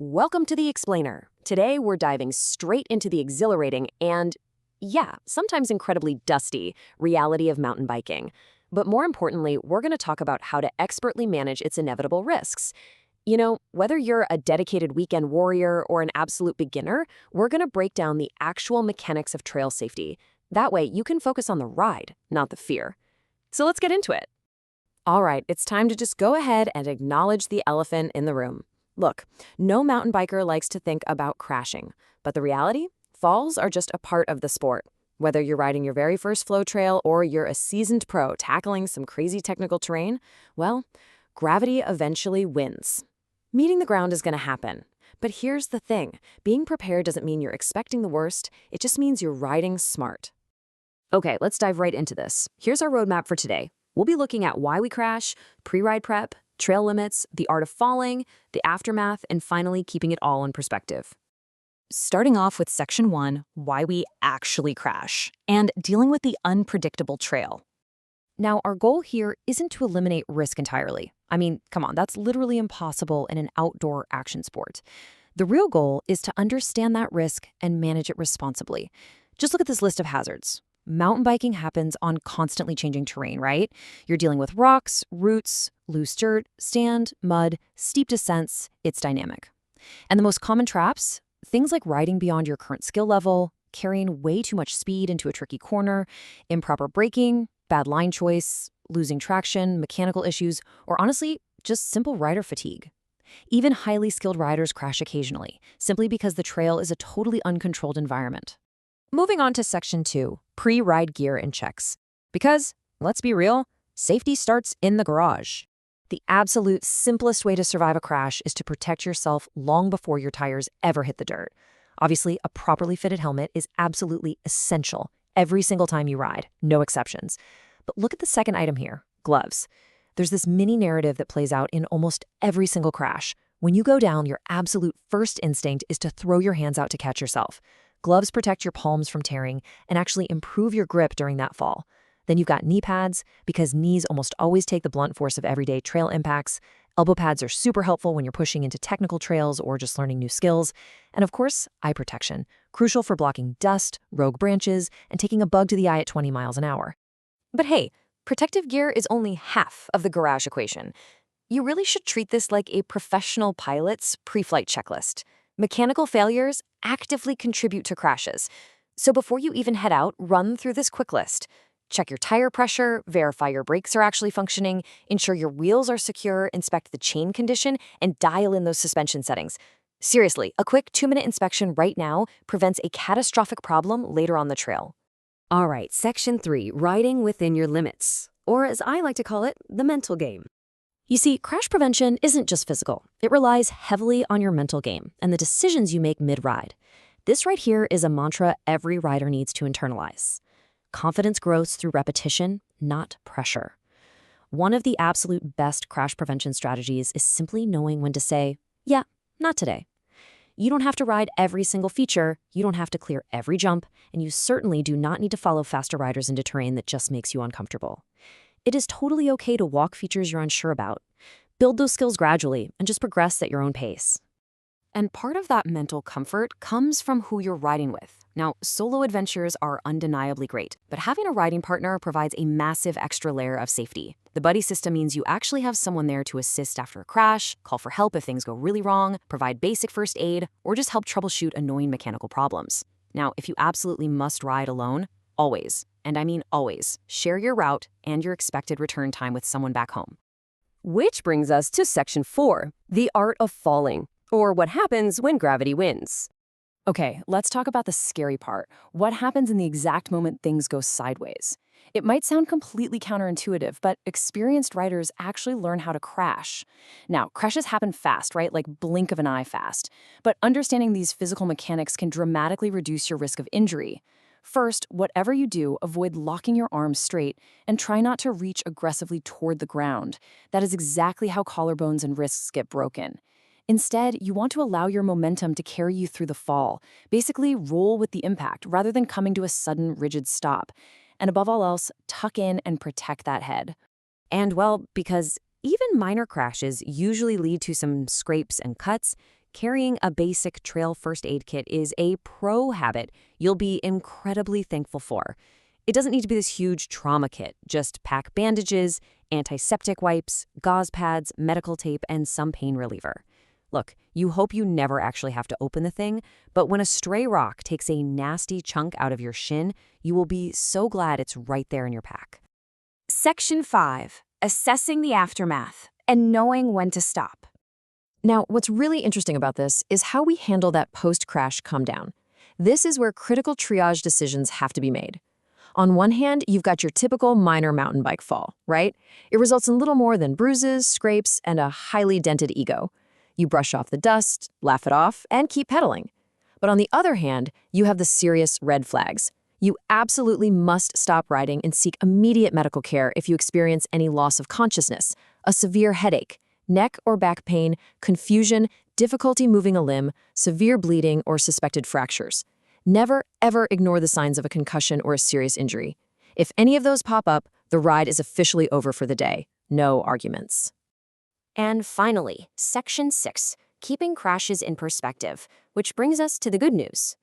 Welcome to The Explainer. Today, we're diving straight into the exhilarating and, yeah, sometimes incredibly dusty reality of mountain biking. But more importantly, we're going to talk about how to expertly manage its inevitable risks. You know, whether you're a dedicated weekend warrior or an absolute beginner, we're going to break down the actual mechanics of trail safety. That way, you can focus on the ride, not the fear. So let's get into it. All right, it's time to just go ahead and acknowledge the elephant in the room. Look, no mountain biker likes to think about crashing, but the reality? Falls are just a part of the sport. Whether you're riding your very first flow trail or you're a seasoned pro tackling some crazy technical terrain, well, gravity eventually wins. Meeting the ground is going to happen. But here's the thing. Being prepared doesn't mean you're expecting the worst. It just means you're riding smart. Okay, let's dive right into this. Here's our roadmap for today. We'll be looking at why we crash, pre-ride prep, trail limits, the art of falling, the aftermath, and finally keeping it all in perspective. Starting off with Section 1, why we actually crash, and dealing with the unpredictable trail. Now, our goal here isn't to eliminate risk entirely. I mean, come on, that's literally impossible in an outdoor action sport. The real goal is to understand that risk and manage it responsibly. Just look at this list of hazards. Mountain biking happens on constantly changing terrain, right? You're dealing with rocks, roots, loose dirt, sand, mud, steep descents. It's dynamic. And the most common traps? Things like riding beyond your current skill level, carrying way too much speed into a tricky corner, improper braking, bad line choice, losing traction, mechanical issues, or honestly, just simple rider fatigue. Even highly skilled riders crash occasionally, simply because the trail is a totally uncontrolled environment. Moving on to Section 2, pre-ride gear and checks. Because, let's be real, safety starts in the garage. The absolute simplest way to survive a crash is to protect yourself long before your tires ever hit the dirt. Obviously, a properly fitted helmet is absolutely essential every single time you ride, no exceptions. But look at the second item here, gloves. There's this mini narrative that plays out in almost every single crash. When you go down, your absolute first instinct is to throw your hands out to catch yourself. Gloves protect your palms from tearing and actually improve your grip during that fall. Then you've got knee pads, because knees almost always take the blunt force of everyday trail impacts. Elbow pads are super helpful when you're pushing into technical trails or just learning new skills. And of course, eye protection, crucial for blocking dust, rogue branches, and taking a bug to the eye at 20 miles an hour. But hey, protective gear is only half of the garage equation. You really should treat this like a professional pilot's pre-flight checklist. Mechanical failures actively contribute to crashes. So before you even head out, run through this quick list. Check your tire pressure, verify your brakes are actually functioning, ensure your wheels are secure, inspect the chain condition, and dial in those suspension settings. Seriously, a quick 2-minute inspection right now prevents a catastrophic problem later on the trail. All right, Section 3, riding within your limits, or as I like to call it, the mental game. You see, crash prevention isn't just physical. It relies heavily on your mental game and the decisions you make mid-ride. This right here is a mantra every rider needs to internalize. Confidence grows through repetition, not pressure. One of the absolute best crash prevention strategies is simply knowing when to say, yeah, not today. You don't have to ride every single feature, you don't have to clear every jump, and you certainly do not need to follow faster riders into terrain that just makes you uncomfortable. It is totally okay to walk features you're unsure about. Build those skills gradually and just progress at your own pace. And part of that mental comfort comes from who you're riding with. Now, solo adventures are undeniably great, but having a riding partner provides a massive extra layer of safety. The buddy system means you actually have someone there to assist after a crash, call for help if things go really wrong, provide basic first aid, or just help troubleshoot annoying mechanical problems. Now, if you absolutely must ride alone, always, and I mean always, share your route and your expected return time with someone back home. Which brings us to Section 4, the art of falling, or what happens when gravity wins. Okay, let's talk about the scary part. What happens in the exact moment things go sideways? It might sound completely counterintuitive, but experienced riders actually learn how to crash. Now, crashes happen fast, right? Like blink of an eye fast. But understanding these physical mechanics can dramatically reduce your risk of injury. First, whatever you do, avoid locking your arms straight and try not to reach aggressively toward the ground. That is exactly how collarbones and wrists get broken. Instead, you want to allow your momentum to carry you through the fall. Basically, roll with the impact rather than coming to a sudden, rigid stop. And above all else, tuck in and protect that head. And well, because even minor crashes usually lead to some scrapes and cuts, carrying a basic trail first aid kit is a pro habit you'll be incredibly thankful for. It doesn't need to be this huge trauma kit. Just pack bandages, antiseptic wipes, gauze pads, medical tape, and some pain reliever. Look, you hope you never actually have to open the thing, but when a stray rock takes a nasty chunk out of your shin, you will be so glad it's right there in your pack. Section 5. Assessing the aftermath and knowing when to stop. Now, what's really interesting about this is how we handle that post-crash come down. This is where critical triage decisions have to be made. On one hand, you've got your typical minor mountain bike fall, right? It results in little more than bruises, scrapes, and a highly dented ego. You brush off the dust, laugh it off, and keep pedaling. But on the other hand, you have the serious red flags. You absolutely must stop riding and seek immediate medical care if you experience any loss of consciousness, a severe headache, neck or back pain, confusion, difficulty moving a limb, severe bleeding, or suspected fractures. Never, ever ignore the signs of a concussion or a serious injury. If any of those pop up, the ride is officially over for the day. No arguments. And finally, Section 6, keeping crashes in perspective, which brings us to the good news.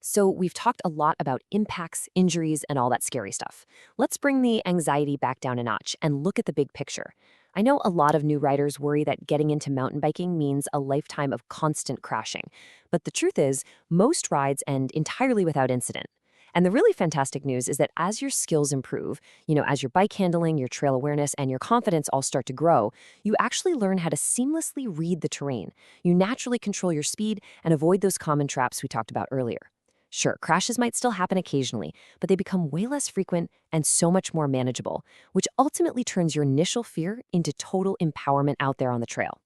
So we've talked a lot about impacts, injuries, and all that scary stuff. Let's bring the anxiety back down a notch and look at the big picture. I know a lot of new riders worry that getting into mountain biking means a lifetime of constant crashing. But the truth is, most rides end entirely without incident. And the really fantastic news is that as your skills improve, as your bike handling, your trail awareness, and your confidence all start to grow, you actually learn how to seamlessly read the terrain. You naturally control your speed and avoid those common traps we talked about earlier. Sure, crashes might still happen occasionally, but they become way less frequent and so much more manageable, which ultimately turns your initial fear into total empowerment out there on the trail.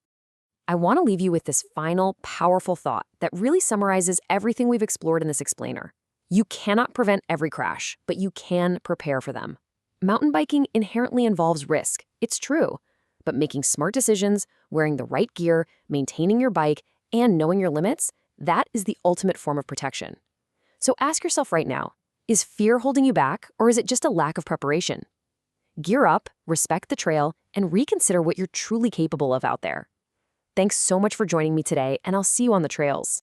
I want to leave you with this final, powerful thought that really summarizes everything we've explored in this explainer. You cannot prevent every crash, but you can prepare for them. Mountain biking inherently involves risk. It's true. But making smart decisions, wearing the right gear, maintaining your bike, and knowing your limits, that is the ultimate form of protection. So ask yourself right now, is fear holding you back, or is it just a lack of preparation? Gear up, respect the trail, and reconsider what you're truly capable of out there. Thanks so much for joining me today, and I'll see you on the trails.